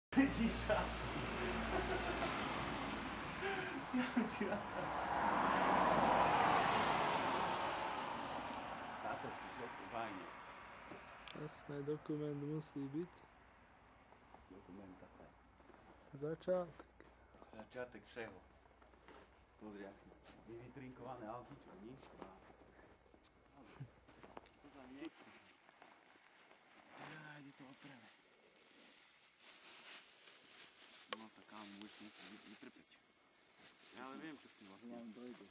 Ježiša. Táto je fajne. Jasné, dokument musí byť. Dokumentácia. Začiatok. Začiatek všeho. Pozri, aký je vytrinkované autíčko, nie? To za nie? Ide to oprave. No tak kámo, budeš musieť vytrpeť. Ja ale viem, čo si vlastne. Ja dojde.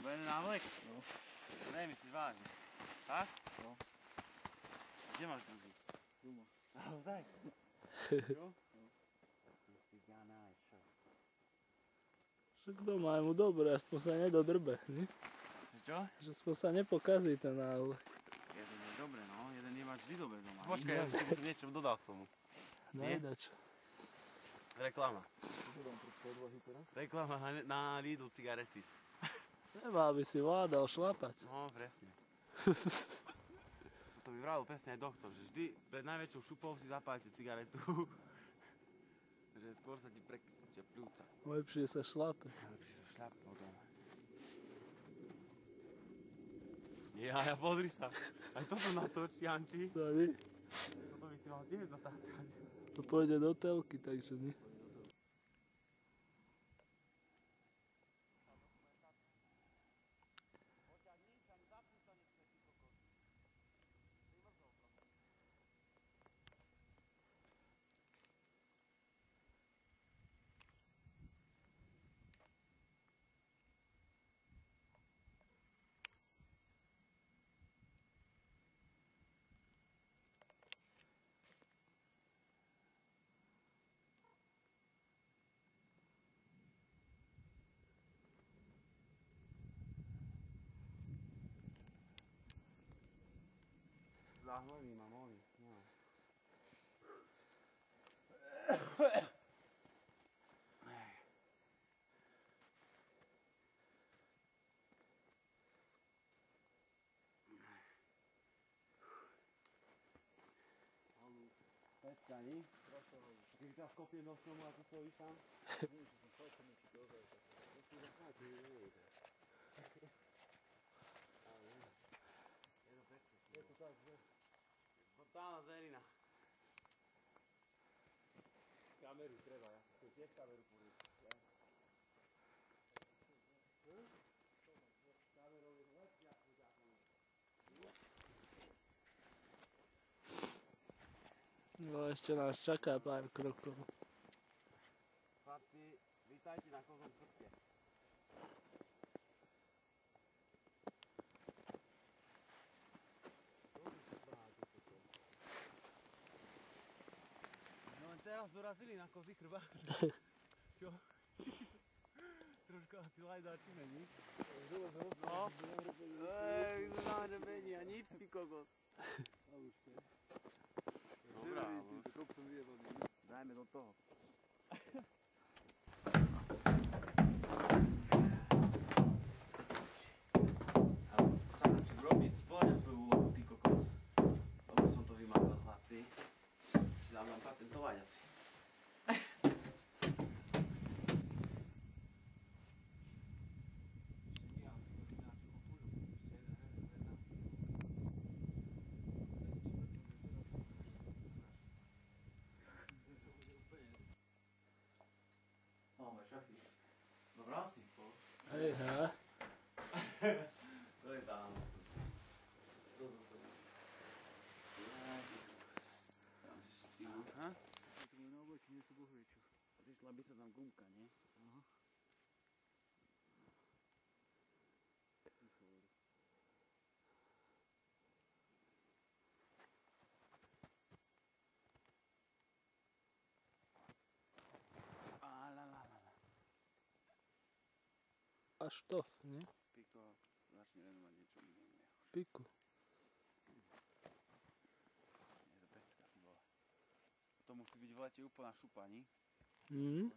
Bude návlek? No. Nemyslíš vážne? Tak? No. Kde máš druhý? Doma. Naozaj? Čo? No. Ty ganáš, čo? Však doma je mu dobre, aspoň sa nedodrbe, nie? Čo? Že aspoň sa nepokazí ten návlek. Jeden je dobre, no. Jeden je máš vždy dobre doma. Počkaj, ja by som niečo dodal k tomu. Najdačo. Reklama. Reklama na Lidl cigarety. Nemal by si vládal šlapať. No, presne. To by vravil presne aj doktor, že vždy pred najväčšou šupou si zapálite cigaretu. Že skôr sa ti prekystia pľúca. Lepšie sa šlape. Lepšie sa šľap potom. Ja, pozri sa. Aj toto natoč, Janči. To nie. Toto by si mal tiež natáčať. To pôjde do telky, takže nie. Zahlený mám oný. No. Pecka, nie? Keď ťa skopie nosťom a ty stojíš tam? Nie, že som celkom ešte dozaj. To si zacháti, neviem. Ale nie. Je to pecka. Je to tak, že? Totálna zverina. Kameru treba, ja si chcem tiež kameru porieť. Kamerou je to lepšie ako zákon. No ešte nás čaká pár krokov. Chlapci, vítajte na Kozom chrbte. No len teraz dorazili na Kozí chrbát. Čo? Trošku asi lajdáčime, nie? No. My sme na hrebení a nič, ty kokos. Dobrá, dajme do toho. Ale Sanaček robí splňa svoju úlohu, ty kokos. Lebo som to vymakal, chlapci. Si dám nám patentovať asi. Šachy. Dobrá si, po. Hej, ha? To je tam. Tam si stínu. Ha? To je na oblečenie, sú bohviečo. Zišla by sa tam gumka, nie? Aha. A štof, nie? Piko začne venovať niečo inému. Piku. Je to pecka, ty vole. To musí byť v lete úplná šupa, nie? Mhm.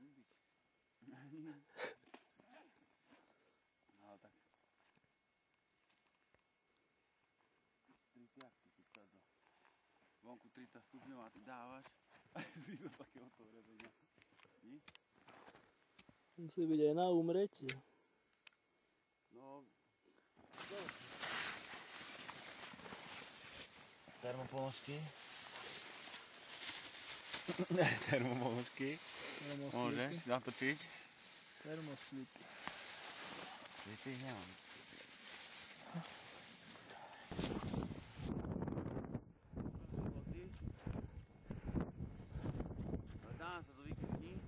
No tak. 30, ty kado. vonku 30 stupňov a ty dávaš a si do takéhoto rebenia. Musí byť aj na úmretie. No, termoponožky. Termoponožky. Môžeš si natočiť. Termoslipy. Slipy nemám. Dá sa to vykrytí.